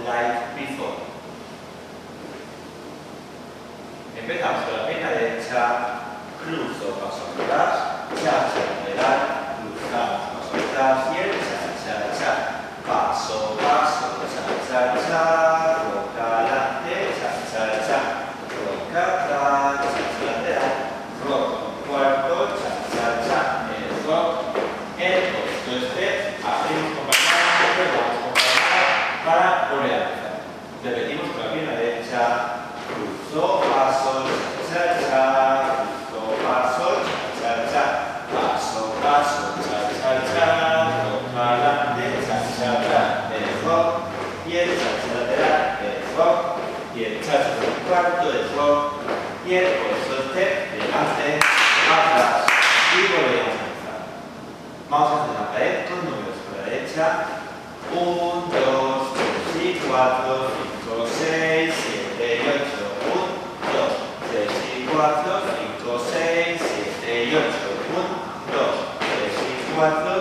like before. Empezamos con la pierna derecha, cruzo, paso atrás, cha-cha lateral, cruzamos, paso atrás y el cha-cha-cha. Paso, paso, cha-cha-cha, roca adelante, cha-cha-cha, roca atrás, cha-cha lateral, roca cuarto, cha-cha-cha, el rock, el posto step, abrimos compañía, vamos compañía para volver a empezar. Repetimos con la pierna derecha, cruzo, paso, cha-cha-cha, cruzo, paso, cha-cha-cha, paso, paso, cha-cha-cha, roca adelante, cha-cha-cha, el rock, y el cha-cha lateral, el rock, y el cha-cha por el cuarto, el rock, y el posto step, delante, atrás, y volvemos a empezar. Vamos a hacer la pared con números por la derecha, 1, 2, 3 y 4, 5, 6, 7 y 8, 1, 2, 3 y 4, 5, 6, 7 y 8, 1, 2, 3 y 4,